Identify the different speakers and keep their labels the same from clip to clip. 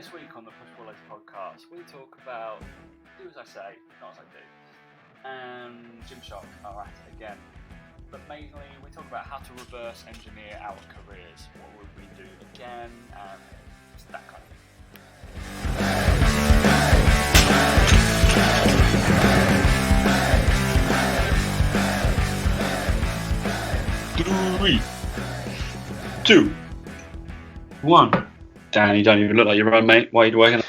Speaker 1: This week on the Push Pull Legs podcast, we talk about do as I say, not as I do, and Gymshark are at it again. But mainly, we talk about how to reverse engineer our careers. What would we do again, and just that kind of thing. 3, 2, 1. Dan, you don't even look like you run, mate. Why are you wearing that?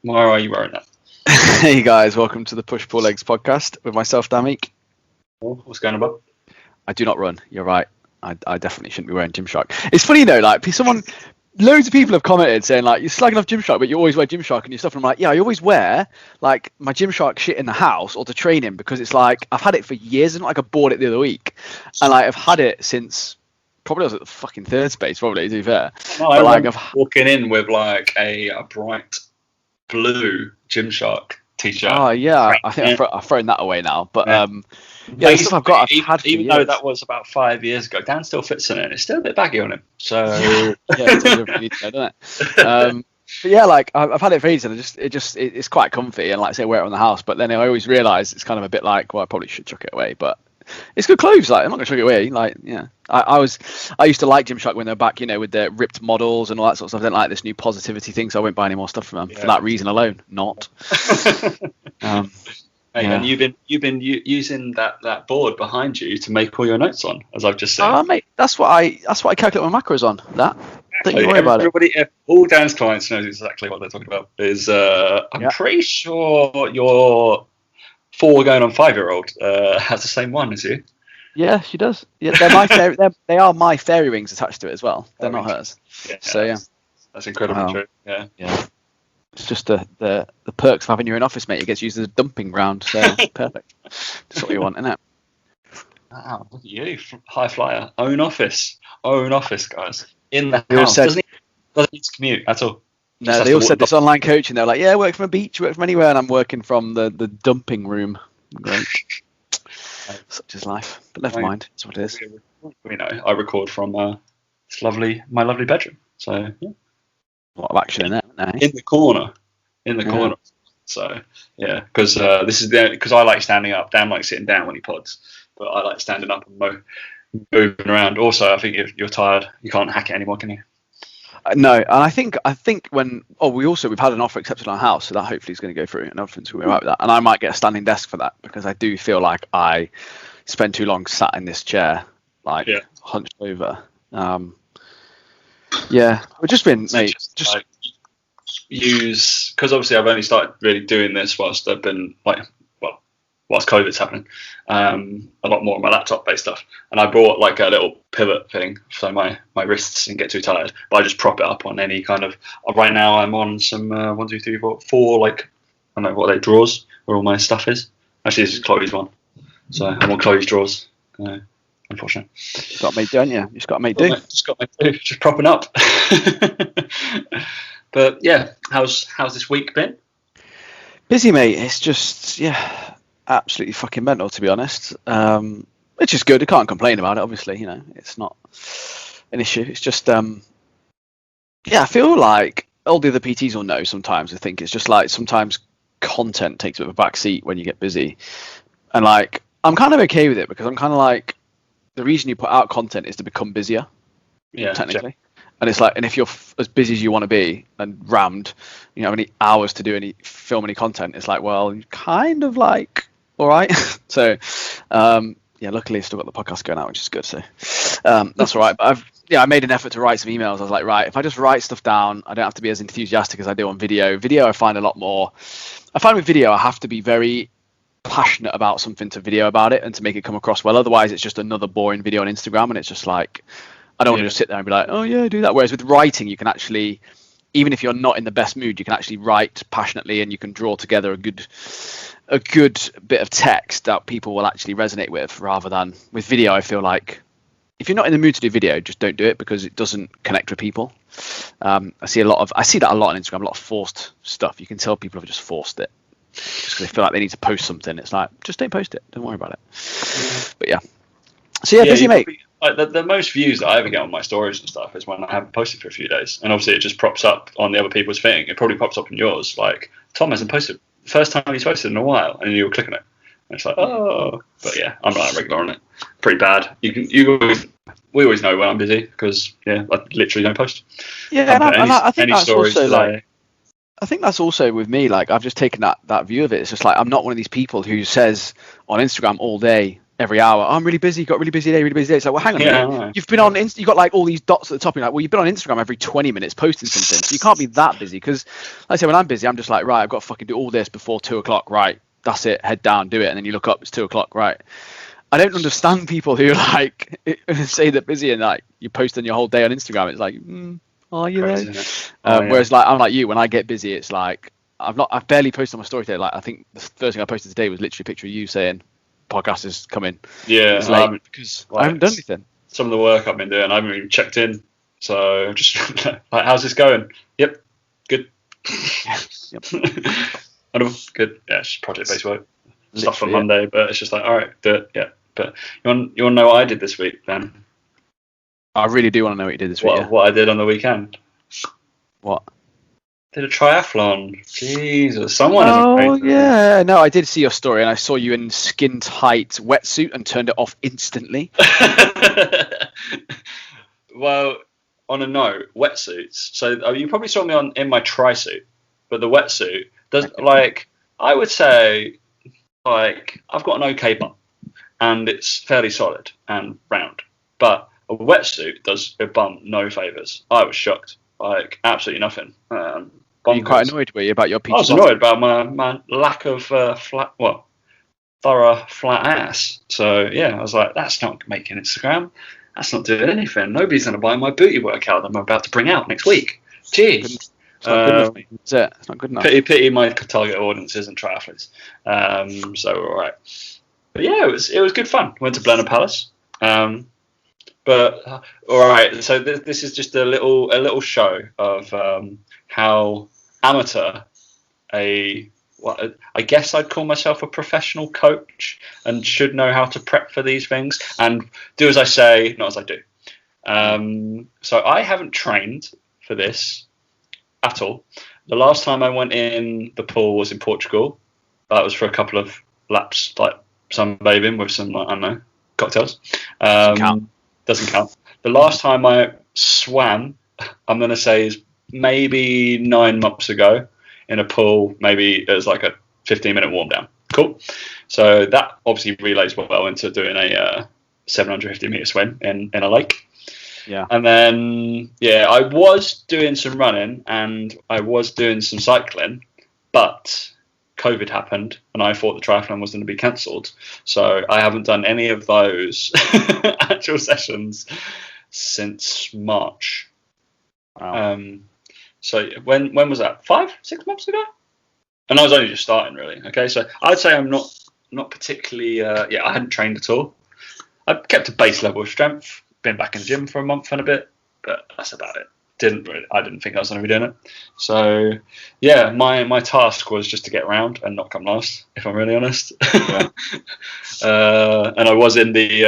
Speaker 1: Why are you wearing that?
Speaker 2: Hey guys, welcome to the Push Pull Legs podcast with myself, Damik.
Speaker 1: What's going on, bud?
Speaker 2: I do not run. You're right. I definitely shouldn't be wearing Gymshark. It's funny though, like loads of people have commented saying like you're slagging off Gymshark, but you always wear Gymshark and your stuff. And I'm like, yeah, I always wear like my Gymshark shit in the house or to train in because it's like I've had it for years. It's not like I bought it the other week, and like I've had it since. Probably I was at the fucking third space, probably, to be fair.
Speaker 1: No, I like walking in with like a bright blue Gymshark t-shirt.
Speaker 2: Oh yeah, I think I've thrown that away now. But the stuff I've got, I've had for
Speaker 1: even
Speaker 2: years.
Speaker 1: Though that was about 5 years ago, Dan still fits in it. It's still a bit baggy on him. So
Speaker 2: yeah, it does really need to know, doesn't it? But yeah, like I've had it for ages, and it's quite comfy, and like I say, wear it on the house. But then I always realise it's kind of a bit like, well, I probably should chuck it away, but. It's good clothes. Like I'm not gonna chuck it away. Like yeah, I used to like Gymshark when they were back, you know, with their ripped models and all that sort of stuff. I didn't like this new positivity thing, so I won't buy any more stuff from them for that reason alone. Not.
Speaker 1: And you've been using that board behind you to make all your notes on, as I've just said.
Speaker 2: Mate, that's what I calculate my macros on. That. Don't you worry about it.
Speaker 1: All Dan's clients knows exactly what they're talking about. I'm pretty sure your 4 going on 5-year-old has the same one as you.
Speaker 2: Yeah, she does. Yeah, they're my they are my fairy wings attached to it as well. They're not hers.
Speaker 1: Yeah,
Speaker 2: so yeah,
Speaker 1: that's incredibly true. Yeah.
Speaker 2: It's just the perks of having your own office, mate. It gets used as a dumping ground. So perfect. That's what you want, isn't it?
Speaker 1: Wow, look at you, high flyer, own office, guys, in the house. Doesn't need to commute at all.
Speaker 2: No, they all said this online coaching. They're like, yeah, work from a beach, work from anywhere, and I'm working from the dumping room. Great. Such is life. But never mind. That's what it is.
Speaker 1: You know, I record from my lovely bedroom. So yeah.
Speaker 2: A lot of action in there.
Speaker 1: In the corner. So yeah, because because I like standing up. Dan likes sitting down when he pods, but I like standing up and moving around. Also, I think if you're tired, you can't hack it anymore, can you?
Speaker 2: No, and I think when we've had an offer accepted on our house, so that hopefully is going to go through, and everything's going to be right with that. And I might get a standing desk for that because I do feel like I spend too long sat in this chair, hunched over. We've just been, mate. Just like,
Speaker 1: use because obviously I've only started really doing this whilst I've been whilst COVID's happening, a lot more on my laptop-based stuff. And I brought like a little pivot thing so my wrists didn't get too tired. But I just prop it up on any kind of. Right now I'm on some 1, 2, 3, 4, like I don't know what are they, drawers where all my stuff is. Actually, this is Chloe's one, so I'm on Chloe's drawers. Unfortunately,
Speaker 2: got to make do, haven't you? Just got to make do.
Speaker 1: Just propping up. But yeah, how's this week been?
Speaker 2: Busy, mate. It's just absolutely fucking mental, to be honest. Which is good. I can't complain about it. Obviously, you know, it's not an issue. It's just, I feel like all the other PTs will know sometimes. I think it's just like sometimes content takes a bit of a back seat when you get busy, and like I'm kind of okay with it because I'm kind of like the reason you put out content is to become busier. Yeah, technically. Sure. And it's like, and if you're as busy as you want to be and rammed, you know, any hours to do film any content, it's like, well, you kind of like. All right. So, luckily I've still got the podcast going out, which is good. So that's all right. But I made an effort to write some emails. I was like, right, if I just write stuff down, I don't have to be as enthusiastic as I do on video. Video, I find a lot more. I find with video, I have to be very passionate about something to video about it and to make it come across well. Otherwise, it's just another boring video on Instagram, and it's just like, I don't want to just sit there and be like, oh yeah, do that. Whereas with writing, you can actually, even if you're not in the best mood, you can actually write passionately and you can draw together a good bit of text that people will actually resonate with, rather than with video. I feel like if you're not in the mood to do video, just don't do it because it doesn't connect with people. I see that a lot on Instagram, a lot of forced stuff. You can tell people have just forced it just because they feel like they need to post something. It's like, just don't post it. Don't worry about it. But yeah. So yeah, busy, mate.
Speaker 1: like the most views that I ever get on my stories and stuff is when I haven't posted for a few days, and obviously it just props up on the other people's thing. It probably pops up in yours, like Tom hasn't posted, first time he's posted in a while, and you're clicking it, and it's like, oh, but yeah, I'm not regular on it. Pretty bad. We always know when I'm busy because I literally don't post.
Speaker 2: Yeah, and I think that's also
Speaker 1: today.
Speaker 2: like. I think that's also with me, like I've just taken that view of it. It's just like I'm not one of these people who says on Instagram all day, every hour, I'm really busy, got a really busy day, really busy day. It's like, well, hang on a minute. You've been on you've got like all these dots at the top. You're like, well, you've been on Instagram every 20 minutes posting something. So you can't be that busy because, like I say, when I'm busy, I'm just like, right, I've got to fucking do all this before 2:00. Right, that's it. Head down, do it. And then you look up, it's 2:00. Right. I don't understand people who like say they're busy and like you post on your whole day on Instagram. It's like, are you there? Whereas like I'm like you, when I get busy, it's like I've barely posted on my story today. Like I think the first thing I posted today was literally a picture of you saying podcast is coming.
Speaker 1: Yeah,
Speaker 2: it's late because I haven't done anything. Some
Speaker 1: of the work I've been doing, I haven't even checked in. So just like, how's this going? Yep, good.
Speaker 2: Yep.
Speaker 1: I know, good. Yeah, it's just project-based work. Stuff for Monday, but it's just like, all right, do it. Yeah, but you want to know what I did this week, then?
Speaker 2: I really do want to know what you did this week.
Speaker 1: What I did on the weekend.
Speaker 2: What?
Speaker 1: Did a triathlon. Jesus, someone.
Speaker 2: Oh yeah, no, I did see your story, and I saw you in skin tight wetsuit and turned it off instantly.
Speaker 1: Well, on a note, wetsuits. So you probably saw me in my tri-suit, but the wetsuit does like I would say like I've got an okay bum, and it's fairly solid and round, but a wetsuit does a bum no favors. I was shocked, like absolutely nothing.
Speaker 2: Were you quite annoyed, were you, about your peach?
Speaker 1: I was annoyed about my lack of thorough flat ass. So yeah, I was like, that's not making Instagram. That's not doing anything. Nobody's going to buy my booty workout that I'm about to bring out next week. Jeez.
Speaker 2: It's not good enough. That's it. It's not good enough.
Speaker 1: Pity my target audience isn't triathletes. So all right. But yeah, it was good fun. Went to Blenheim Palace. But all right, so this is just a little show of how amateur I guess I'd call myself a professional coach and should know how to prep for these things and do as I say, not as I do. So I haven't trained for this at all. The last time I went in the pool was in Portugal. That was for a couple of laps, like sunbathing with some, I don't know, cocktails. Doesn't count. The last time I swam, I'm going to say, is maybe 9 months ago in a pool. Maybe it was like a 15-minute warm down. Cool. So that obviously relays well into doing a 750 meter swim in a lake.
Speaker 2: Yeah.
Speaker 1: And then, I was doing some running and I was doing some cycling, but COVID happened and I thought the triathlon was going to be cancelled. So I haven't done any of those actual sessions since March.
Speaker 2: Wow.
Speaker 1: So when was that? 5-6 months ago? And I was only just starting, really. Okay, so I'd say I'm not particularly. I hadn't trained at all. I kept a base level of strength. Been back in the gym for a month and a bit, but that's about it. I didn't think I was going to be doing it. So yeah, my task was just to get around and not come last, if I'm really honest. Yeah. And I was in the.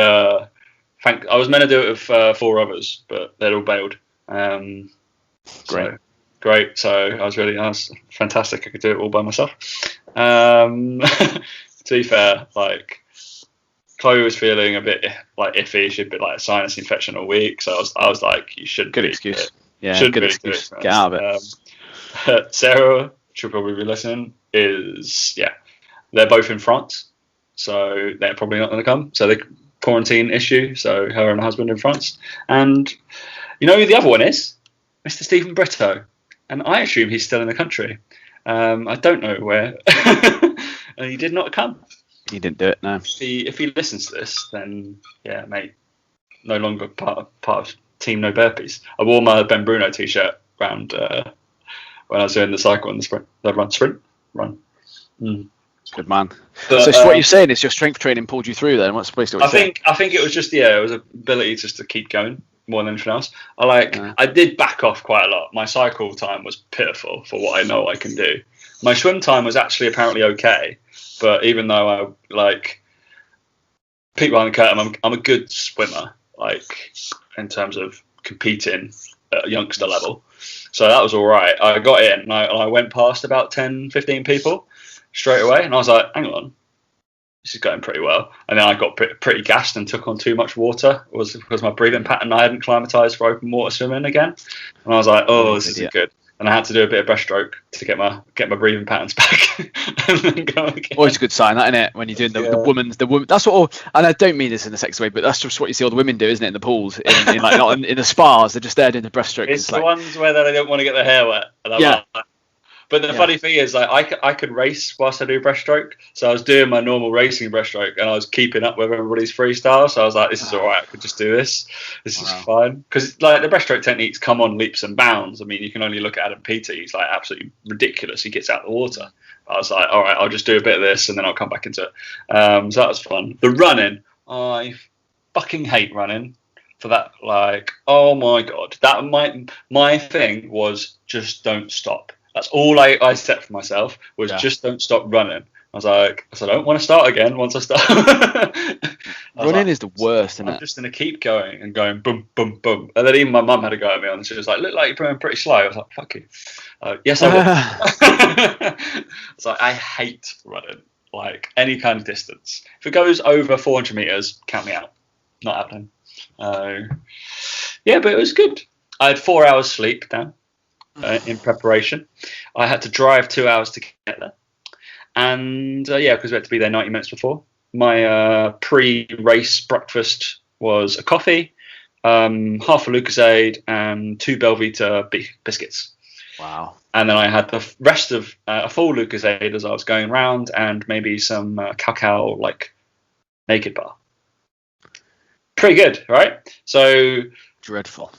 Speaker 1: I was meant to do it with 4 others, but they'd all bailed. Great. So I was fantastic. I could do it all by myself. To be fair, like Chloe was feeling a bit like iffy. She'd been like a sinus infection all week, so I was like, you shouldn't.
Speaker 2: Good excuse. Yeah, good excuse. Get out of
Speaker 1: it. Sarah, she'll probably be listening. They're both in France, so they're probably not going to come. So the quarantine issue. So her and her husband in France, and you know who the other one is? Mr. Stephen Brito. And I assume he's still in the country. I don't know where. And he did not come.
Speaker 2: He didn't do it, no.
Speaker 1: If he listens to this, then yeah, mate, no longer part of Team No Burpees. I wore my Ben Bruno t-shirt around when I was doing the cycle and the sprint run.
Speaker 2: Good man. But, so what you're saying is your strength training pulled you through then? What's supposed to?
Speaker 1: I think it was just it was ability just to keep going more than anything else. I did back off quite a lot. My cycle time was pitiful for what I know I can do. My swim time was actually apparently okay, but even though I peek behind the curtain, I'm a good swimmer. like in terms of competing at a youngster level. So that was all right. I got in and I went past about 10, 15 people straight away. And I was like, hang on, this is going pretty well. And then I got pretty gassed and took on too much water. It was because my breathing pattern, I hadn't climatized for open water swimming again. And I was like, oh, this isn't good. And I had to do a bit of breaststroke to get my breathing patterns back. And then go again.
Speaker 2: Always a good sign, that, isn't it? When you're doing the women. That's what all, and I don't mean this in a sexy way, but that's just what you see all the women do, isn't it? In the pools, in like not in the spas, they're just there doing the breaststroke.
Speaker 1: It's the ones where they don't want to get their hair wet. And I'm like, but the funny thing is, like, I could race whilst I do breaststroke. So I was doing my normal racing breaststroke, and I was keeping up with everybody's freestyle. So I was like, this is all right. I could just do this. This is fine. Because like the breaststroke techniques come on leaps and bounds. I mean, you can only look at Adam Peaty. He's like absolutely ridiculous. He gets out of the water. I was like, all right, I'll just do a bit of this, and then I'll come back into it. So that was fun. The running, I fucking hate running. For that, like, oh my god, that my thing was just don't stop. That's all I set for myself was just don't stop running. I was like, I don't want to start again once I start.
Speaker 2: Running is the worst, isn't it?
Speaker 1: I'm just going to keep going and going boom, boom, boom. And then even my mum had a go at me and she was like, look like you're going pretty slow. I was like, fuck you. Yes, I will. It's like, I hate running, like any kind of distance. If it goes over 400 meters, count me out. Not happening. Yeah, but it was good. I had 4 hours sleep now. In preparation, I had to drive 2 hours to get there, and because we had to be there 90 minutes before. My pre-race breakfast was a coffee, half a Lucozade, and 2 Belvita biscuits.
Speaker 2: Wow!
Speaker 1: And then I had the rest of a full Lucozade as I was going round, and maybe some cacao like naked bar. Pretty good, right? So
Speaker 2: dreadful.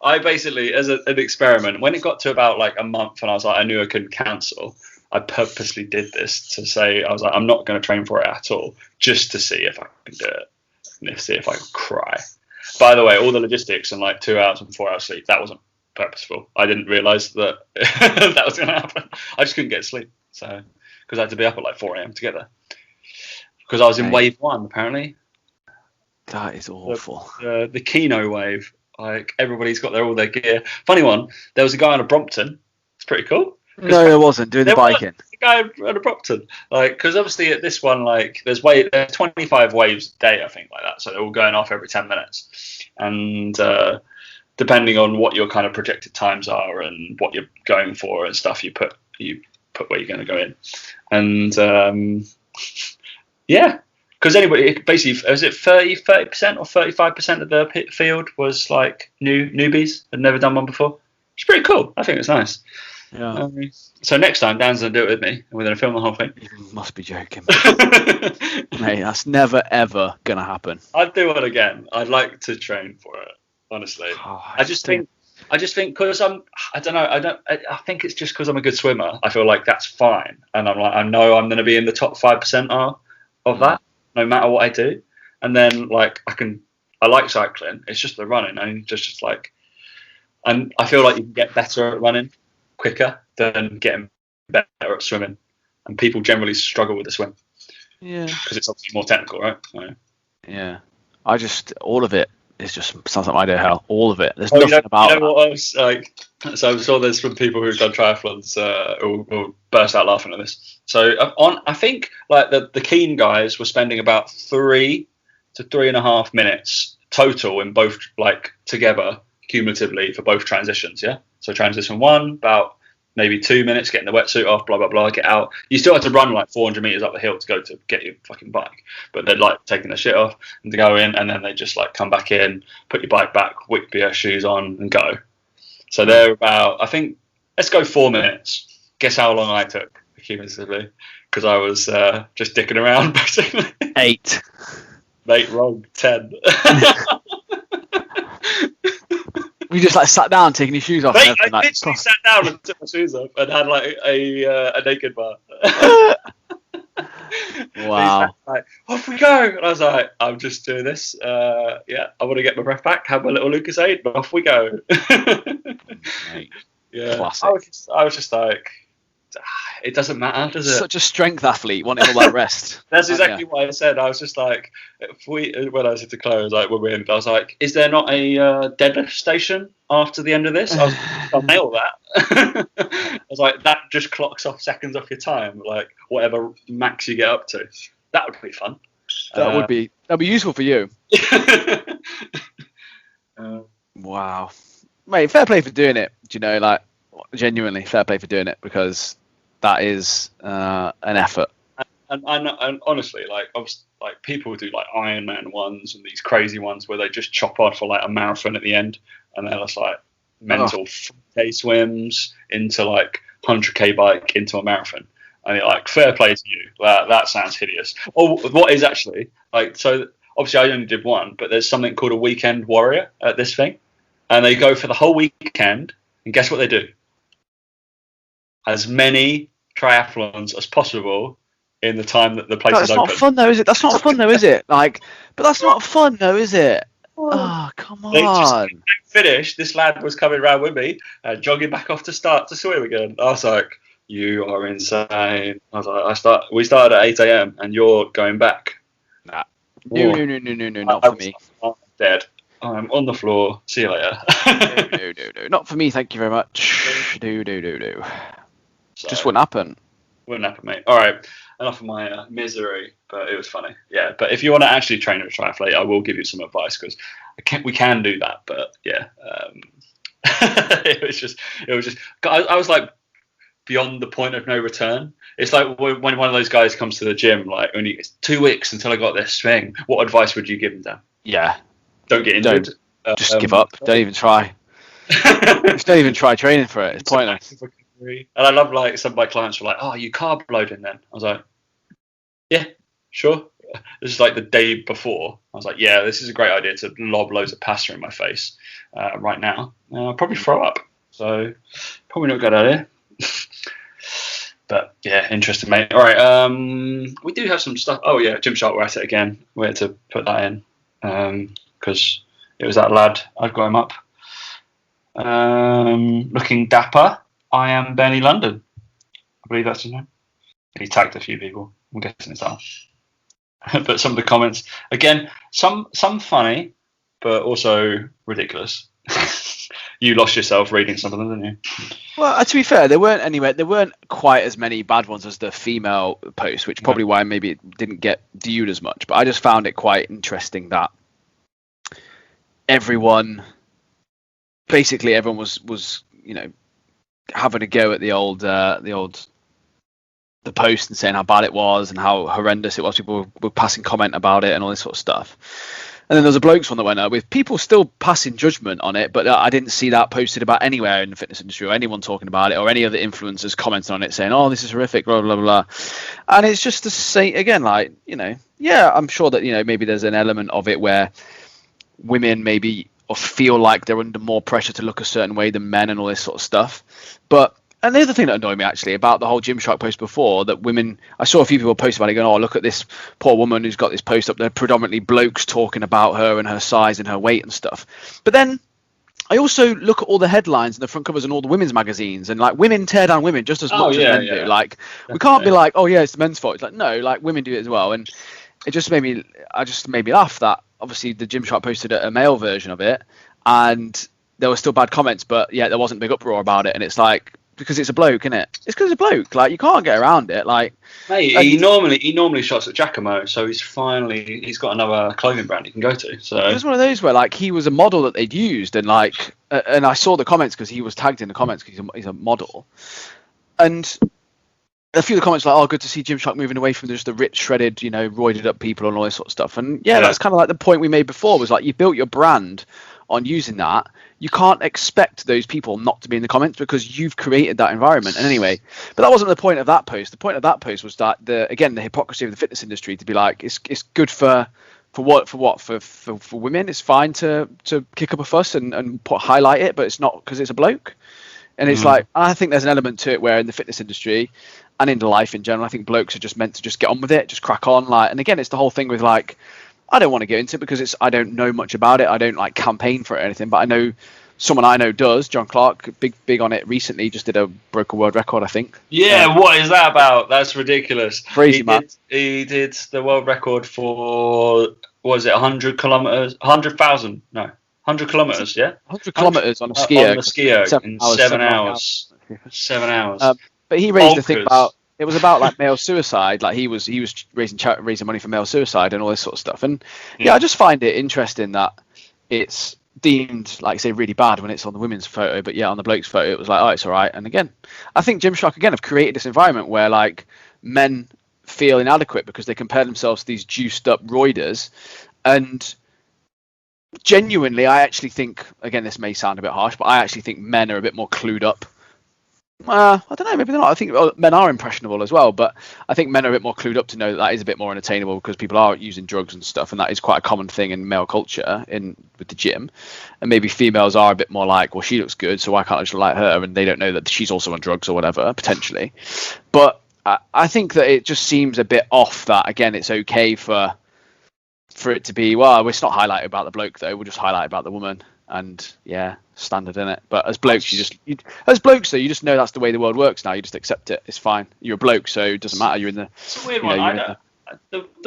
Speaker 1: I basically, as an experiment, when it got to about like a month and I was like, I knew I couldn't cancel, I purposely did this to say, I was like, I'm not going to train for it at all, just to see if I can do it, and see if I can cry. By the way, all the logistics and like 2 hours and 4 hours sleep, that wasn't purposeful. I didn't realise that that was going to happen. I just couldn't get sleep, so because I had to be up at like 4 a.m. to get there. Because I was in wave 1, apparently.
Speaker 2: That is awful.
Speaker 1: The Kino wave. Like everybody's got all their gear. Funny one, there was a guy on a Brompton. It's pretty cool.
Speaker 2: No, there wasn't doing the biking.
Speaker 1: The guy on a Brompton, like because obviously at this one, like there's 25 waves a day, I think, like that. So they're all going off every 10 minutes, and depending on what your kind of projected times are and what you're going for and stuff, you put where you're going to go in, and yeah. Because anybody, basically, was it 30% or 35% of the field was like newbies, had never done one before. It's pretty cool. I think it's nice.
Speaker 2: Yeah.
Speaker 1: So next time, Dan's going to do it with me, and we're going to film the whole thing.
Speaker 2: You must be joking. Mate, that's never, ever going to happen.
Speaker 1: I'd do it again. I'd like to train for it, honestly.
Speaker 2: Oh,
Speaker 1: I just think because I think it's just because I'm a good swimmer. I feel like that's fine. And I'm like, I know I'm going to be in the top 5% of that. No matter what I do, and then like I like cycling. It's just the running. I just like, and I feel like you can get better at running quicker than getting better at swimming. And people generally struggle with the swim. Yeah, because it's obviously more technical, right?
Speaker 2: Yeah, all of it is just sounds like my day hell. All of it. There's nothing about it.
Speaker 1: What I was like. So I'm sure there's some people who've done triathlons who burst out laughing at this. So I think like the keen guys were spending about 3 to 3.5 minutes total in both, like together cumulatively for both transitions. Yeah. So transition 1 about maybe 2 minutes, getting the wetsuit off, blah blah blah, get out. You still had to run like 400 meters up the hill to go to get your fucking bike, but they'd like taking their shit off and to go in, and then they just like come back in, put your bike back, whip your shoes on, and go. So they're about, I think, let's go 4 minutes. Guess how long I took cumulatively? Because I was just dicking around, basically.
Speaker 2: 8.
Speaker 1: Mate, wrong. 10.
Speaker 2: We just like sat down, taking your shoes off.
Speaker 1: Mate, I literally sat down and took my shoes off and had like a naked bar.
Speaker 2: Wow.
Speaker 1: Like, off we go. And I was like, I'm just doing this. I want to get my breath back, have my little Lucozade, but off we go.
Speaker 2: Mate,
Speaker 1: yeah.
Speaker 2: classic.
Speaker 1: I was just like, it doesn't matter, does it?
Speaker 2: Such a strength athlete wanting all that rest.
Speaker 1: That's exactly what I said. I was just like, when I said to Chloe, I was like, when we ended, I was like, is there not a deadlift station after the end of this? I'll nail that. I was like, that just clocks off seconds off your time, like whatever max you get up to. That would be fun.
Speaker 2: That'd be useful for you. Wow, mate, fair play for doing it. Do you know, like, genuinely fair play for doing it, because that is an effort.
Speaker 1: And honestly, like, people do like Ironman ones and these crazy ones where they just chop off for like a marathon at the end, and they're just like mental 5K swims into like 100K bike into a marathon. And you're like, fair play to you. That sounds hideous. Or what is actually like, so obviously I only did one, but there's something called a weekend warrior at this thing, and they go for the whole weekend, and guess what they do? As many triathlons as possible in the time that the place is open.
Speaker 2: That's not fun though, is it? That's not fun though, is it? Like, but that's not fun though, is it? Oh, come on.
Speaker 1: They just finished. This lad was coming around with me, jogging back off to start to swim again. I was like, you are insane. I was like, we started at 8 a.m. and you're going back.
Speaker 2: Nah. No, not for me.
Speaker 1: I'm dead. I'm on the floor. See you later.
Speaker 2: No. Not for me, thank you very much. No.
Speaker 1: So,
Speaker 2: just wouldn't happen.
Speaker 1: Wouldn't happen, mate. All right. Enough of my misery, but it was funny. Yeah, but if you want to actually train at a triathlete, I will give you some advice, because we can do that. But yeah, it was just. I was like beyond the point of no return. It's like when one of those guys comes to the gym, like, only it's 2 weeks until I got this swing. What advice would you give him, Dan?
Speaker 2: Yeah.
Speaker 1: Don't get injured.
Speaker 2: Just give up. Don't even try. Just don't even try training for it. It's pointless.
Speaker 1: And I love, like, some of my clients were like, "Oh, you carb loading then?" I was like, "Yeah, sure." This is like the day before. I was like, "Yeah, this is a great idea to lob loads of pasta in my face right now. I'll probably throw up. So probably not a good idea." But yeah, interesting, mate. All right, we do have some stuff. Oh yeah, Gymshark, we're at it again. We had to put that in because it was that lad. I've got him up. Looking dapper. I am Benny London. I believe that's his name. He tagged a few people. I'm guessing it's that. But some of the comments, again, some funny, but also ridiculous. You lost yourself reading some of them, didn't you?
Speaker 2: Well, to be fair, there weren't quite as many bad ones as the female posts, which probably why maybe it didn't get viewed as much. But I just found it quite interesting that everyone was having a go at the post and saying how bad it was and how horrendous it was. People were passing comment about it and all this sort of stuff. And then there was a blokes one that went up with people still passing judgment on it, but I didn't see that posted about anywhere in the fitness industry or anyone talking about it or any other influencers commenting on it saying, "Oh, this is horrific," blah blah blah. And it's just to say again, like, yeah, I'm sure that maybe there's an element of it where women maybe or feel like they're under more pressure to look a certain way than men and all this sort of stuff. And the other thing that annoyed me actually about the whole Gymshark post before, that women, I saw a few people post about it going, "Oh, look at this poor woman who's got this post up there, predominantly blokes talking about her and her size and her weight and stuff." But then I also look at all the headlines and the front covers and all the women's magazines, and like women tear down women just as much as men do. Like, definitely. We can't be like, "Oh yeah, it's the men's fault." It's like, no, like women do it as well. And it just made me laugh that obviously the Gymshark posted a male version of it and there were still bad comments, but yeah, there wasn't a big uproar about it. And it's like, because it's a bloke, isn't it? It's because it's a bloke. Like, you can't get around it. Like,
Speaker 1: mate, he normally shots at Giacomo, so he's got another clothing brand he can go to. So
Speaker 2: it was one of those where like he was a model that they'd used, and like, and I saw the comments because he was tagged in the comments because he's a model, and a few of the comments were like, "Oh, good to see Gymshark moving away from just the rich, shredded, roided up people and all this sort of stuff." And yeah, that's kind of like the point we made before, was like, you built your brand on using that. You can't expect those people not to be in the comments because you've created that environment. And anyway, but that wasn't the point of that post. The point of that post was that the hypocrisy of the fitness industry, to be like, it's good for women. It's fine to kick up a fuss and highlight it, but it's not because it's a bloke. And it's like, I think there's an element to it where in the fitness industry and in life in general, I think blokes are just meant to just get on with it, just crack on. Like, and again, it's the whole thing with like, I don't want to get into it because I don't know much about it. I don't like campaign for it or anything, but I know someone I know does. John Clark, big on it recently. Just broke a world record, I think.
Speaker 1: Yeah, what is that about? That's ridiculous.
Speaker 2: Crazy, man.
Speaker 1: He did the world record for, what was it, 100 kilometers? 100,000? No, 100 kilometers, yeah?
Speaker 2: 100 kilometers on a skier.
Speaker 1: On the skier in 7 hours. 7 hours.
Speaker 2: But he raised the thing about, it was about like male suicide. Like he was raising money for male suicide and all this sort of stuff. And yeah, I just find it interesting that it's deemed, like say, really bad when it's on the women's photo, but yeah, on the bloke's photo it was like, oh, it's all right. And again, I think Gymshark again have created this environment where like men feel inadequate because they compare themselves to these juiced up roiders. And genuinely, I actually think, again, this may sound a bit harsh, but I actually think men are a bit more clued up. I don't know, maybe they're not. I think men are impressionable as well, but I think men are a bit more clued up to know that is a bit more unattainable because people are using drugs and stuff, and that is quite a common thing in male culture with the gym. And maybe females are a bit more like, well, she looks good, so why can't I just like her? And they don't know that she's also on drugs or whatever, potentially. But I think that it just seems a bit off that, again, it's okay for it to be, well, it's not highlighted about the bloke though, we'll just highlight about the woman. And yeah, standard in it. But as blokes, you just know that's the way the world works now. You just accept it. It's fine. You're a bloke, so it doesn't matter. You're in the.
Speaker 1: It's a weird one.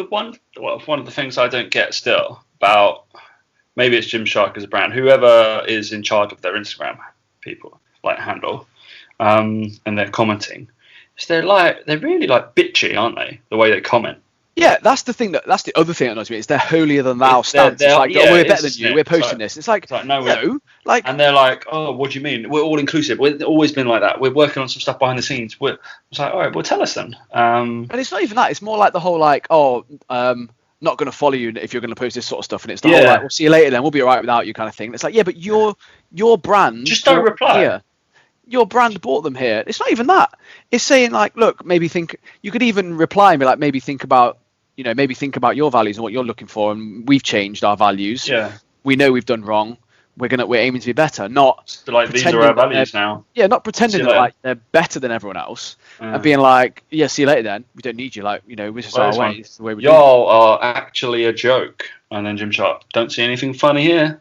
Speaker 1: One of the things I don't get still about, like it's Gymshark as a brand, whoever is in charge of their Instagram people like handle, and they're commenting. Is they're really like bitchy, aren't they? The way they comment.
Speaker 2: Yeah, that's the other thing that annoys me. It's their holier than thou stance. It's like, we're better than you. We're posting this. It's like no, like,
Speaker 1: and they're like, oh, what do you mean? We're all inclusive. We've always been like that. We're working on some stuff behind the scenes. It's like, all right, well, tell us then.
Speaker 2: And it's not even that. It's more like the whole like, not going to follow you if you're going to post this sort of stuff. And it's the whole like, we'll see you later then. We'll be all right without you kind of thing. It's like, yeah, but your brand
Speaker 1: just don't reply.
Speaker 2: Here. Your brand bought them here. It's not even that. It's saying like, look, maybe think. You could even reply and be like, maybe think about your values and what you're looking for, and we've changed our values.
Speaker 1: Yeah.
Speaker 2: We know we've done wrong. We're aiming to be better. Not
Speaker 1: like these are our values now.
Speaker 2: Yeah, not pretending that like they're better than everyone else and being like, yeah, see you later then. We don't need you. Like, this is our way. It's the way we do.
Speaker 1: Y'all are actually a joke. And then Gymshark, don't see anything funny here.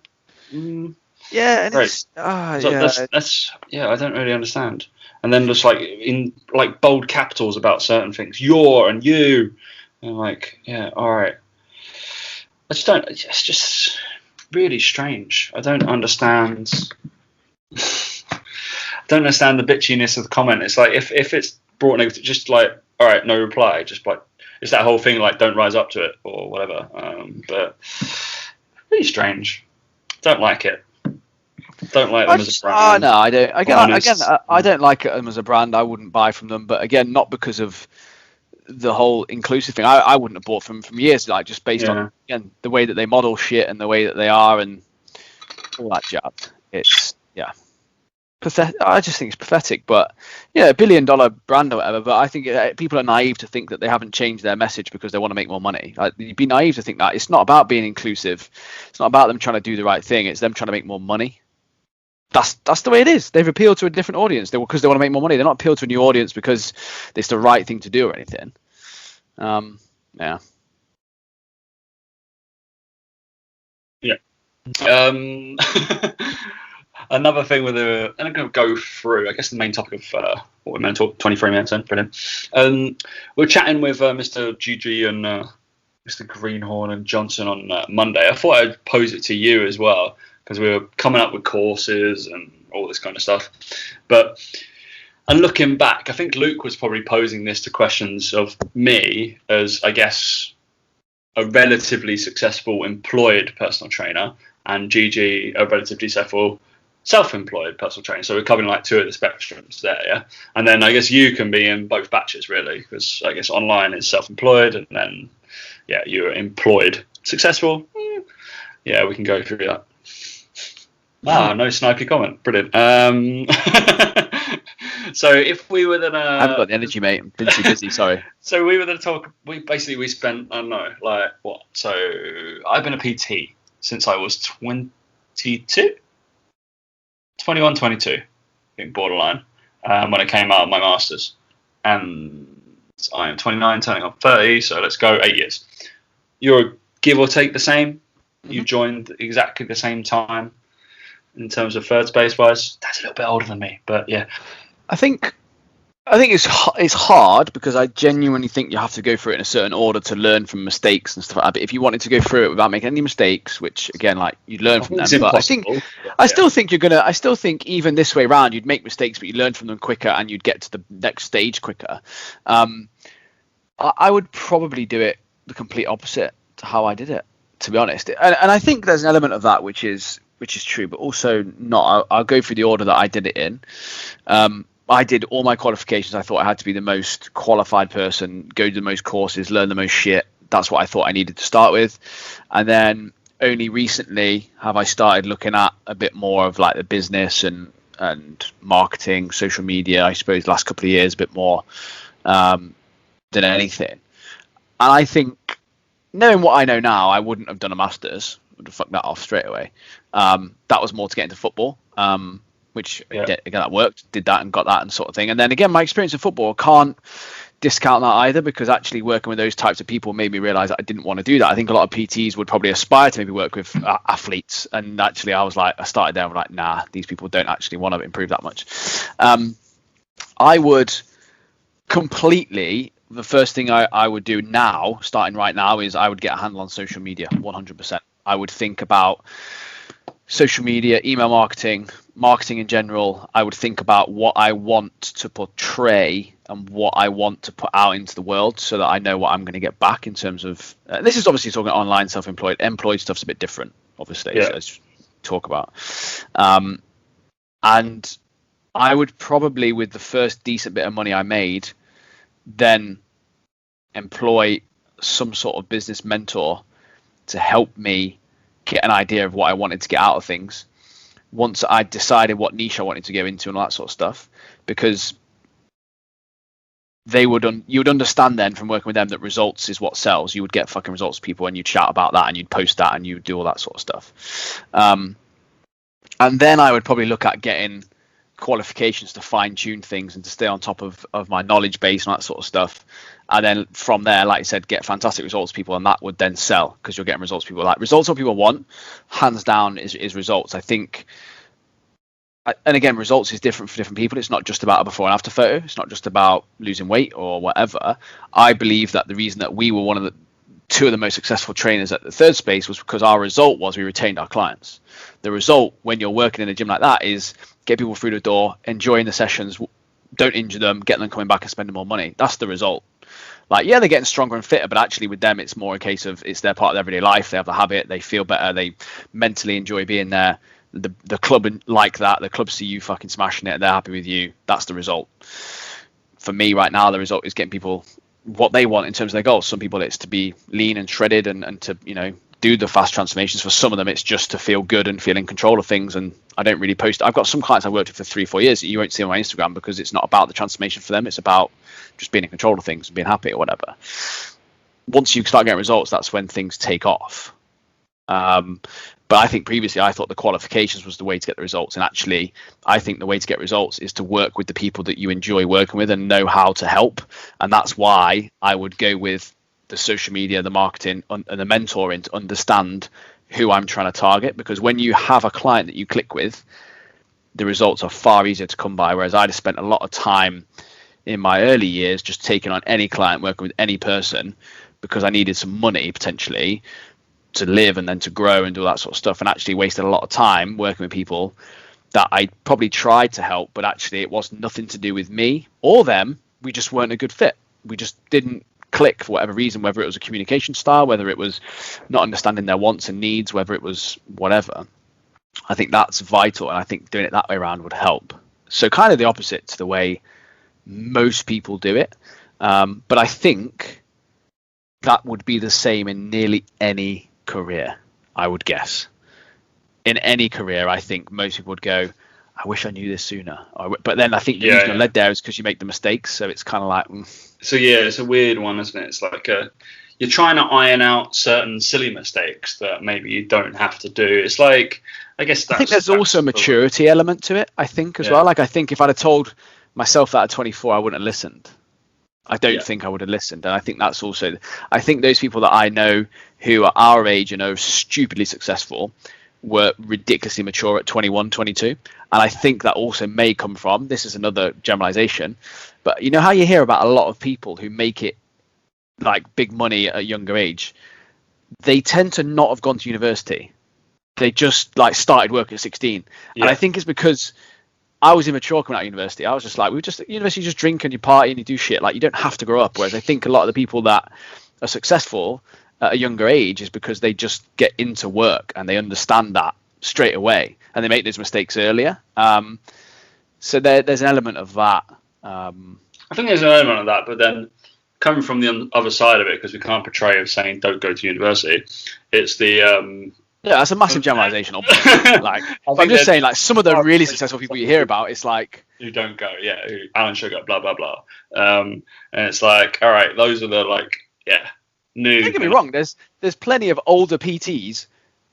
Speaker 2: Yeah, and
Speaker 1: right. That's I don't really understand. And then just like in like bold capitals about certain things, you're and you. And like, yeah, all right. It's just really strange. I don't understand. I don't understand the bitchiness of the comment. It's like if it's brought negative, just like, all right, no reply. Just like, it's that whole thing like, don't rise up to it or whatever. But really strange. Don't like it. Don't like them as a brand.
Speaker 2: No, I don't. I don't like them as a brand. I wouldn't buy from them. But again, not because of the whole inclusive thing. I wouldn't have bought from years, like just based on again the way that they model shit and the way that they are and all that jazz. It's pathetic. I just think it's pathetic. But $1 billion brand or whatever. But I think people are naive to think that they haven't changed their message because they want to make more money. Like, you'd be naive to think that it's not about being inclusive. It's not about them trying to do the right thing. It's them trying to make more money. That's the way it is. They've appealed to a different audience because they want to make more money. They're not appealed to a new audience because it's the right thing to do or anything. Yeah.
Speaker 1: Another thing with and I'm going to go through, I guess, the main topic of what we're meant to talk, 23 minutes in, brilliant. We're chatting with Mr. GG and Mr. Greenhorn and Johnson on Monday. I thought I'd pose it to you as well, because we were coming up with courses and all this kind of stuff. And looking back, I think Luke was probably posing this to questions of me as, I guess, a relatively successful employed personal trainer, and Gigi, a relatively successful self-employed personal trainer. So we're covering like two of the spectrums there, yeah? And then I guess you can be in both batches, really, because I guess online is self-employed, and then, you're employed successful. Yeah, we can go through that. Wow, no snipey comment. Brilliant. So if we were gonna,
Speaker 2: I haven't got the energy, mate. I'm been too busy. Sorry.
Speaker 1: So we were gonna talk. We spent, I don't know, like what? So I've been a PT since I was 22, 21, 22, I think borderline, when I came out of my masters, and I am 29, turning on 30. So let's go 8 years. You're give or take the same. You joined exactly the same time. in terms of third space wise. That's a little bit older than me, but yeah.
Speaker 2: I think it's hard because I genuinely think you have to go through it in a certain order to learn from mistakes and stuff like that. But if you wanted to go through it without making any mistakes, which again, like you learn from them, but I still think I still think even this way around, you'd make mistakes, but you learn from them quicker and you'd get to the next stage quicker. I would probably do it the complete opposite to how I did it, to be honest. And I think there's an element of that which is true, but also not. I'll go through the order that I did it in. I did all my qualifications. I thought I had to be the most qualified person, go to the most courses, learn the most shit. That's what I thought I needed to start with. And then only recently have I started looking at a bit more of like the business and marketing, social media, I suppose, last couple of years, a bit more than anything. And I think, knowing what I know now, I wouldn't have done a master's. I would have fucked that off straight away. That was more to get into football. Which again, that worked, did that and got that and sort of thing. And then again, my experience in football, can't discount that either, because actually working with those types of people made me realize that I didn't want to do that. I think a lot of PTs would probably aspire to maybe work with athletes, and actually I started there and was like, nah, these people don't actually want to improve that much. I would completely, the first thing I would do now, starting right now, is I would get a handle on social media 100%. I would think about social media, email marketing in general. I would think about what I want to portray and what I want to put out into the world, so that I know what I'm going to get back in terms of this is obviously talking online, self-employed. Employed stuff's a bit different, obviously, as talk about. And I would probably, with the first decent bit of money I made, then employ some sort of business mentor to help me get an idea of what I wanted to get out of things once I decided what niche I wanted to go into and all that sort of stuff, because you would understand then from working with them that results is what sells. You would get fucking results people, and you'd chat about that and you'd post that and you'd do all that sort of stuff. And then I would probably look at getting qualifications to fine tune things and to stay on top of my knowledge base and that sort of stuff. And then from there, like I said, get fantastic results people, and that would then sell, because you're getting results people like. Results what people want, hands down, is results. I think, and again, results is different for different people. It's not just about a before and after photo. It's not just about losing weight or whatever. I believe that the reason that we were two of the most successful trainers at the third space was because our result was we retained our clients. The result when you're working in a gym like that is get people through the door, enjoying the sessions, don't injure them, get them coming back and spending more money. That's the result. Like, yeah, they're getting stronger and fitter, but actually with them, it's more a case of it's their part of their everyday life. They have the habit, they feel better, they mentally enjoy being there. The club like that, the club see you fucking smashing it, they're happy with you. That's the result. For me right now, the result is getting people what they want in terms of their goals. Some people it's to be lean and shredded and to, do the fast transformations. For some of them, it's just to feel good and feel in control of things. And I don't really post. I've got some clients I've worked with for 3-4 years that you won't see on my Instagram, because it's not about the transformation for them. It's about just being in control of things and being happy or whatever. Once you start getting results, that's when things take off. But I think previously I thought the qualifications was the way to get the results. And actually, I think the way to get results is to work with the people that you enjoy working with and know how to help. And that's why I would go with the social media, the marketing, and the mentoring to understand who I'm trying to target. Because when you have a client that you click with, the results are far easier to come by. Whereas I'd have spent a lot of time in my early years just taking on any client, working with any person, because I needed some money potentially to live and then to grow and do all that sort of stuff, and actually wasted a lot of time working with people that I probably tried to help, but actually it was nothing to do with me or them. We just weren't a good fit. We just didn't click for whatever reason, whether it was a communication style, whether it was not understanding their wants and needs, whether it was whatever. I think that's vital, and I think doing it that way around would help. So kind of the opposite to the way most people do it. But I think that would be the same in nearly any career, I would guess. In any career, I think most people would go, I wish I knew this sooner. But then I think the reason you're led there is because you make the mistakes. So it's kind of like...
Speaker 1: So yeah, it's a weird one, isn't it? It's like you're trying to iron out certain silly mistakes that maybe you don't have to do. It's like, I guess I think
Speaker 2: there's also a maturity element to it, I think, as well. Like, I think if I'd have told myself that at 24, I wouldn't have listened. I don't think I would have listened. And I think that's also... I think those people that I know who are our age and are stupidly successful were ridiculously mature at 21, 22. And I think that also may come from, this is another generalization, but you know how you hear about a lot of people who make it like big money at a younger age? They tend to not have gone to university. They just like started work at 16. Yeah. And I think it's because I was immature coming out of university. I was just like, university, you just drink and you party and you do shit. Like, you don't have to grow up. Whereas I think a lot of the people that are successful at a younger age is because they just get into work and they understand that straight away and they make those mistakes earlier. So there's an element of that.
Speaker 1: I think there's an element of that, but then coming from the other side of it, because we can't portray of saying don't go to university, it's the
Speaker 2: that's a massive generalization. Like, I'm just saying, like, some of the really successful people you hear about, it's like
Speaker 1: who don't go, Alan Sugar, blah blah blah, and it's like, all right, those are the new.
Speaker 2: Don't get me wrong. There's plenty of older PTs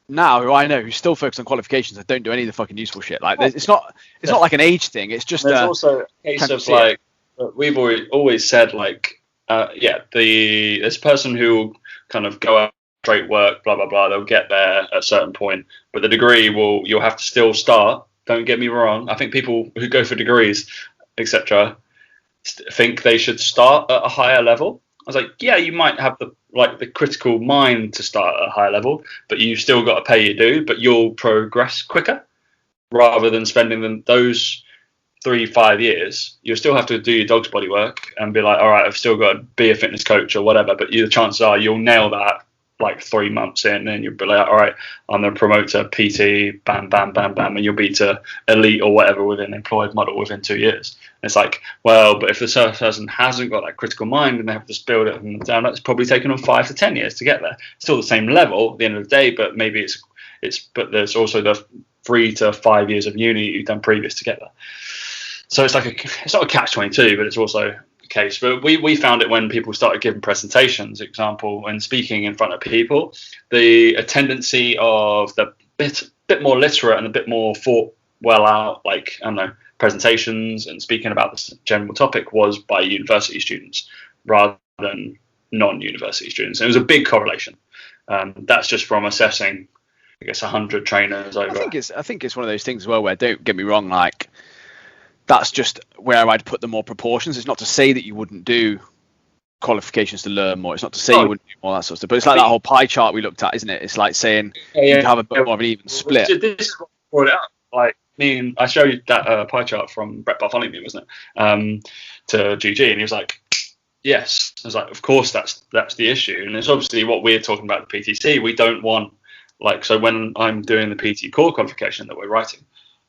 Speaker 2: now who I know who still focus on qualifications that don't do any of the fucking useful shit. Like, it's not like an age thing. It's just
Speaker 1: there's also a case of like we've always said, like, this person who will kind of go out straight work, blah blah blah, they'll get there at a certain point, but the degree you'll have to still start. Don't get me wrong, I think people who go for degrees, etc., think they should start at a higher level. I was like, yeah, you might have the critical mind to start at a higher level, but you still got to pay your due, but you'll progress quicker rather than spending those 3-5 years. You'll still have to do your dog's body work and be like, all right, I've still got to be a fitness coach or whatever, but the chances are you'll nail that like 3 months in, and you'll be like, all right, I'm going to promote to PT, bam, bam, bam, bam, and you'll be to elite or whatever within employed model within 2 years. And it's like, well, but if the person hasn't got that critical mind and they have to build it from down, it's probably taken them 5 to 10 years to get there. Still the same level at the end of the day, but maybe but there's also the 3 to 5 years of uni you've done previous to get there. So it's like it's not a catch-22, but it's also a case. But we found it when people started giving presentations, example, when speaking in front of people, a tendency of the bit more literate and a bit more thought well out, like, I don't know, presentations and speaking about this general topic was by university students rather than non-university students. And it was a big correlation. That's just from assessing, I guess, 100 trainers over.
Speaker 2: I think it's one of those things as well where, don't get me wrong, like, that's just where I'd put the more proportions. It's not to say that you wouldn't do qualifications to learn more. It's not to say you wouldn't do more, that sort of stuff. But it's like that whole pie chart we looked at, isn't it? It's like saying you have a bit more of an even split.
Speaker 1: This is what brought it up. Like, I showed you that pie chart from Brett Bartholomew, wasn't it? To GG, and he was like, yes. I was like, of course, that's the issue. And it's obviously what we're talking about the PTC. We don't want, like, so when I'm doing the PT core qualification that we're writing,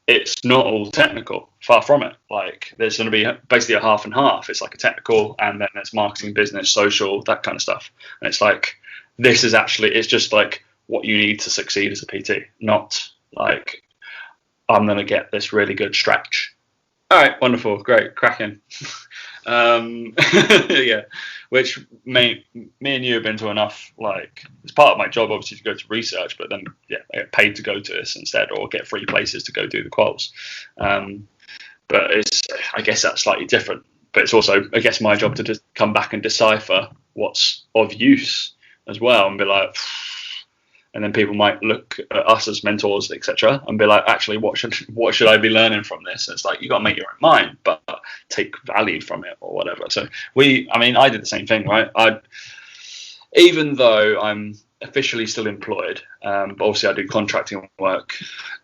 Speaker 1: it's not all technical, far from it. Like, there's going to be basically a half and half. It's like a technical, and then there's marketing, business, social, that kind of stuff. And it's like, this is actually, it's just like what you need to succeed as a PT, not like, I'm going to get this really good stretch. All right, wonderful, great, cracking. Yeah, which me and you have been to enough, like, it's part of my job obviously to go to research, but then I get paid to go to this instead, or get free places to go do the quals. But I guess that's slightly different, but it's also, I guess, my job to just come back and decipher what's of use as well, and be like, and then people might look at us as mentors, etc., and be like, actually, what should I be learning from this? And it's like, you got to make your own mind, but take value from it or whatever. So I did the same thing, right? Even though I'm officially still employed, but obviously I do contracting work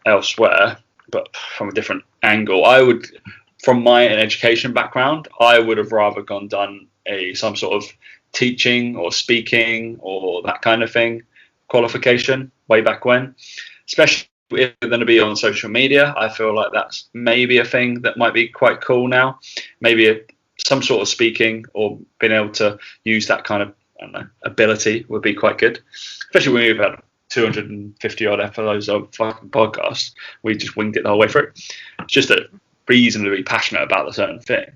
Speaker 1: elsewhere, but from a different angle. From my education background, I would have rather done some sort of teaching or speaking or that kind of thing qualification way back when, especially if they're going to be on social media. I feel like that's maybe a thing that might be quite cool now. Maybe some sort of speaking or being able to use that kind of, I don't know, ability would be quite good, especially when we've had 250 odd episodes of fucking podcast. We just winged it the whole way through. It's just a reason to be passionate about a certain thing.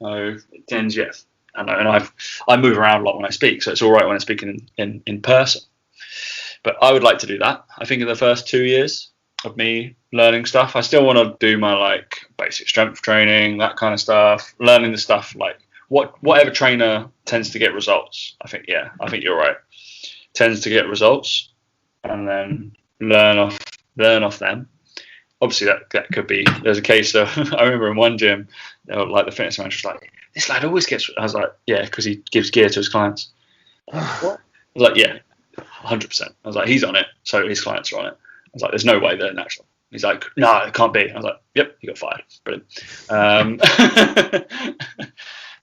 Speaker 1: So it tends, I know, and I move around a lot when I speak, so it's all right when I'm speaking in person. But I would like to do that. I think in the first 2 years of me learning stuff, I still want to do my like basic strength training, that kind of stuff, learning the stuff like whatever trainer tends to get results. I think you're right. Tends to get results, and then learn off learn off them. Obviously, that could be. There's a case of I remember in one gym, like the fitness manager was like, "This lad always gets." I was like, "Yeah, because he gives gear to his clients." What? I was like, "Yeah, 100%." I was like, "He's on it, so his clients are on it." I was like, "There's no way they're natural." He's like, "No, it can't be." I was like, "Yep, you got fired." Brilliant.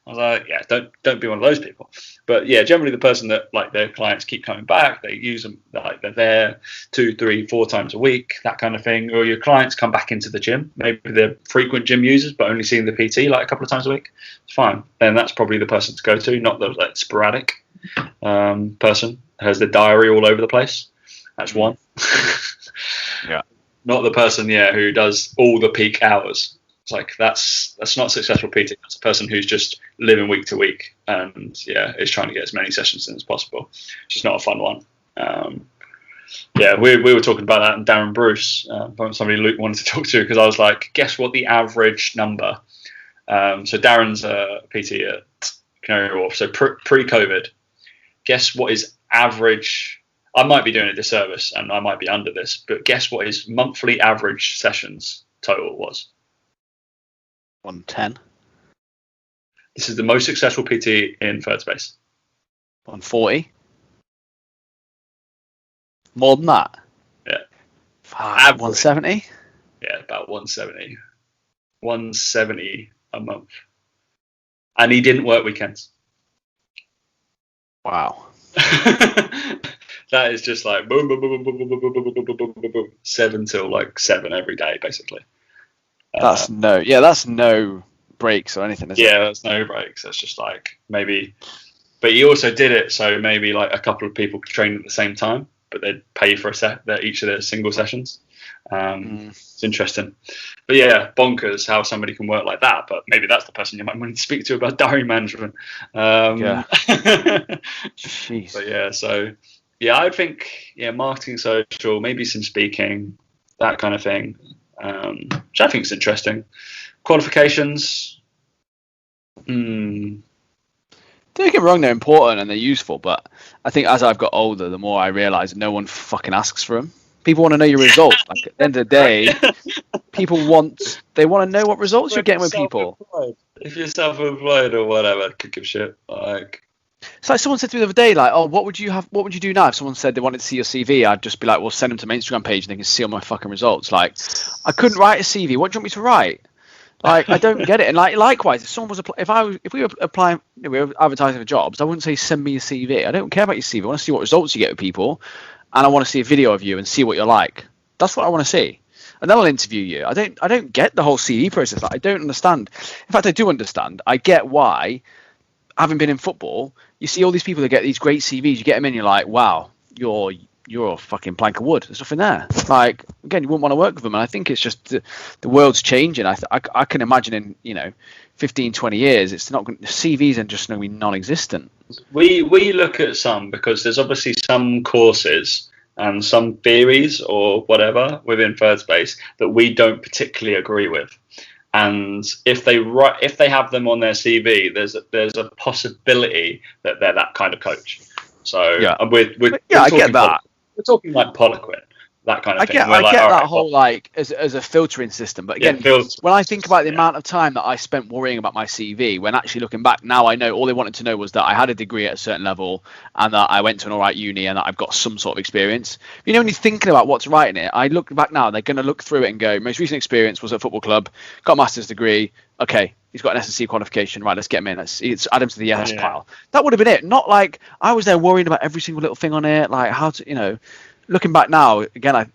Speaker 1: I was like, yeah, don't be one of those people. But yeah, generally the person that like their clients keep coming back, they use them, like they're there 2, 3, 4 times a week, that kind of thing. Or your clients come back into the gym. Maybe they're frequent gym users, but only seeing the PT like a couple of times a week. It's fine. Then that's probably the person to go to, not the like sporadic person who has the diary all over the place. That's one.
Speaker 2: Yeah.
Speaker 1: Not the person, who does all the peak hours. It's like that's not successful PT. That's a person who's just living week to week and is trying to get as many sessions in as possible. It's just not a fun one. We were talking about that, and Darren Bruce, somebody Luke wanted to talk to, because I was like, guess what the average number? So Darren's a PT at Canary Wharf. So pre-COVID, guess what his average? I might be doing a disservice and I might be under this, but guess what his monthly average sessions total was?
Speaker 2: 110.
Speaker 1: This is the most successful PT in third space.
Speaker 2: 140. More than that?
Speaker 1: Yeah.
Speaker 2: 170?
Speaker 1: Yeah, about 170. 170 a month. And he didn't work weekends.
Speaker 2: Wow.
Speaker 1: That is just like boom, boom, boom, boom, boom, boom, boom, boom, boom, boom, boom, boom, boom, 7 till like 7 every day, basically.
Speaker 2: That's no breaks or anything, is it?
Speaker 1: Yeah, that's no breaks. That's just like maybe, but he also did it so maybe like a couple of people could train at the same time, but they'd pay for each of their single sessions. It's interesting, but yeah, bonkers how somebody can work like that. But maybe that's the person you might want to speak to about diary management.
Speaker 2: Jeez.
Speaker 1: But I would think marketing, social, maybe some speaking, that kind of thing. Which I think is interesting. Qualifications.
Speaker 2: Don't get me wrong, they're important and they're useful, but I think as I've got older, the more I realise no one fucking asks for them. People want to know your results. Like at the end of the day, people want to know what results you're getting with people.
Speaker 1: If you're self-employed or whatever, could give a shit. Like,
Speaker 2: it's like someone said to me the other day, like, "Oh, what would you do now?" If someone said they wanted to see your CV, I'd just be like, "Well, send them to my Instagram page and they can see all my fucking results." Like, I couldn't write a CV. What do you want me to write? Like, I don't get it. And like, likewise, if someone was if we were applying, we were advertising for jobs, I wouldn't say send me your CV. I don't care about your CV. I want to see what results you get with people, and I want to see a video of you and see what you're like. That's what I want to see. And then I'll interview you. I don't get the whole CV process. Like, I don't understand. In fact, I do understand. I get why. Having been in football, you see all these people that get these great CVs. You get them in, you're like, wow, you're a fucking plank of wood. There's nothing there. Like, again, you wouldn't want to work with them. And I think it's just the world's changing. I can imagine in 15, 20 years, it's not CVs are just going to be non-existent.
Speaker 1: We look at some because there's obviously some courses and some theories or whatever within third space that we don't particularly agree with. And if they have them on their CV, there's a possibility that they're that kind of coach. So
Speaker 2: I get that.
Speaker 1: We're talking like Poliquin, that kind of thing.
Speaker 2: I get that whole like as a filtering system. But again, when I think about the amount of time that I spent worrying about my CV, when actually looking back now, I know all they wanted to know was that I had a degree at a certain level and that I went to an alright uni and that I've got some sort of experience. When you're thinking about what's right in it, I look back now, they're going to look through it and go, most recent experience was at a football club, got a master's degree. Okay, he's got an SSC qualification. Right, let's get him in. Let's add him to the yes pile. That would have been it. Not like I was there worrying about every single little thing on it, like how to, looking back now, again, I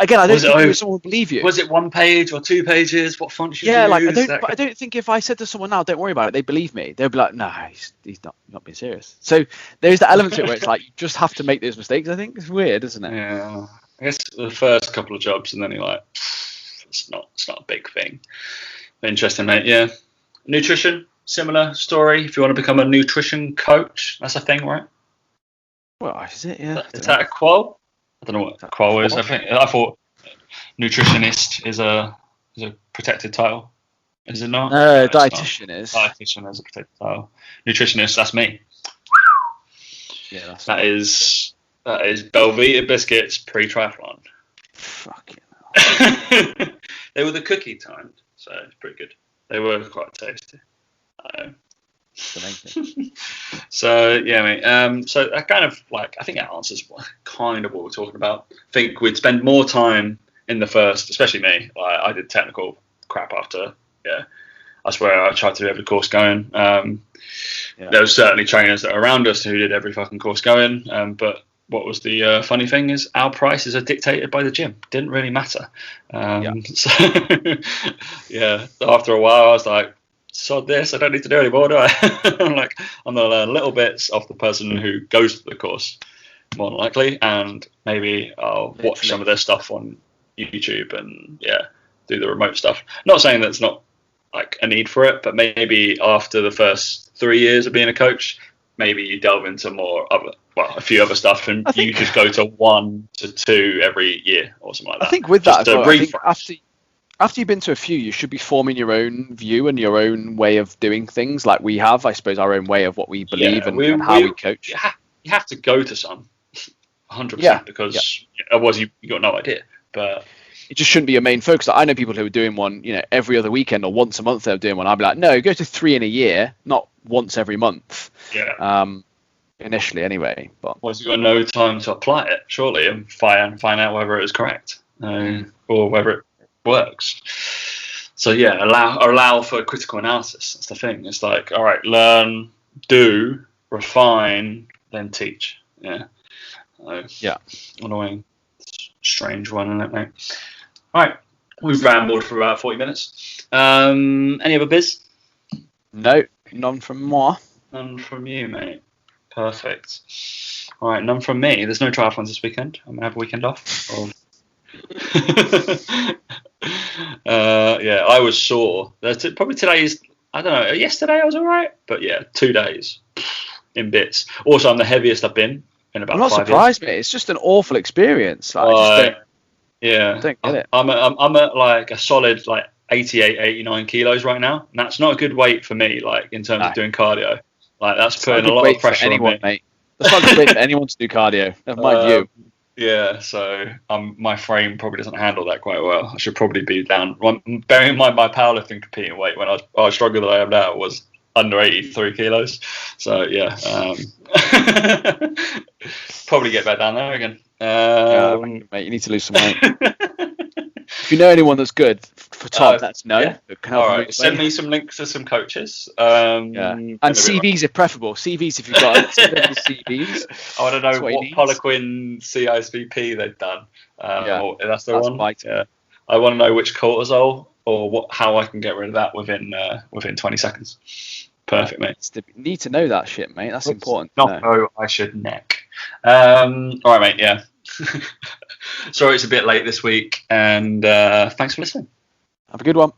Speaker 2: don't think someone would believe you.
Speaker 1: Was it 1 page or 2 pages? What font should you use?
Speaker 2: I don't think if I said to someone now, don't worry about it, they believe me. They'll be like, no, he's not being serious. So there's that element to it where it's like you just have to make those mistakes. I think it's weird, isn't it?
Speaker 1: Yeah, I guess the first couple of jobs, and then you're like, it's not a big thing. Interesting, mate. Yeah, nutrition, similar story. If you want to become a nutrition coach, that's a thing, right?
Speaker 2: Well, is it? Yeah.
Speaker 1: Is that a qual? I don't know what qual is. I thought nutritionist is a protected title. Is it not?
Speaker 2: No, dietitian is.
Speaker 1: Dietitian is a protected title. Nutritionist, that's me.
Speaker 2: Yeah,
Speaker 1: that is Belvita biscuits pre-triathlon.
Speaker 2: Fucking hell.
Speaker 1: They were the cookie kind, so it's pretty good. They were quite tasty. So yeah, mate. So that kind of like, I think that answers kind of what we're talking about. I think we'd spend more time in the first, especially me. Like, I did technical crap after. Yeah, that's where I tried to do every course going. There was certainly trainers that were around us who did every fucking course going. But what was the funny thing is our prices are dictated by the gym. Didn't really matter. So yeah, after a while, I was like, sod this, I don't need to do anymore, do I? I'm gonna learn little bits off the person who goes to the course, more than likely, and maybe I'll watch some of their stuff on YouTube and do the remote stuff. Not saying that's not like a need for it, but maybe after the first 3 years of being a coach, maybe you delve into a few other stuff, and you just go to 1 to 2 every year or something like that.
Speaker 2: I think with that, I think after you've been to a few, you should be forming your own view and your own way of doing things. Like we have, I suppose, our own way of what we believe and how we coach.
Speaker 1: You have to go to some, 100%, because otherwise you got no idea. But
Speaker 2: it just shouldn't be your main focus. I know people who are doing one, every other weekend or once a month. They're doing one. I'd be like, no, go to 3 in a year, not once every month.
Speaker 1: Yeah.
Speaker 2: Initially, anyway. But
Speaker 1: you've got no time to apply it, surely, and find out whether it is correct or whether it works. So yeah, allow for critical analysis. That's the thing. It's like, all right, learn, do, refine, then teach. Yeah. Annoying, strange one, isn't it, mate? All right, we've rambled for about 40 minutes. Any other biz?
Speaker 2: No, none from moi.
Speaker 1: None from you, mate. Perfect. All right, none from me. There's no triathlons this weekend. I'm gonna have a weekend off. I was sore. Probably today's, I don't know, yesterday I was all right, but 2 days in bits. Also, I'm the heaviest I've been in about 5 years.
Speaker 2: I'm not surprised, mate. It's just an awful experience. I just don't get it.
Speaker 1: I'm at like a solid 88, 89 kilos right now, and that's not a good weight for me, like in terms of doing cardio. Like that's putting a lot of pressure on me.
Speaker 2: Mate. That's not a good weight for anyone to do cardio. Never mind you.
Speaker 1: Yeah, so my frame probably doesn't handle that quite well. I should probably be down. Bearing in mind my powerlifting competing weight when I was stronger than I am now was under 83 kilos. So yeah, probably get back down there again.
Speaker 2: Mate, you need to lose some weight. If you know anyone that's good for Tom, that's no.
Speaker 1: Yeah. All right, send me some links to some coaches. And
Speaker 2: CVs are preferable. CVs if you've got CVs.
Speaker 1: I want to know what Poliquin CISVP they've done. That's the one. Vital. Yeah. I want to know which cortisol or how I can get rid of that within 20 seconds. Perfect, mate.
Speaker 2: Need to know that shit, mate. That's important.
Speaker 1: I should neck. All right, mate. Yeah. Sorry, it's a bit late this week, and thanks for listening.
Speaker 2: Have a good one.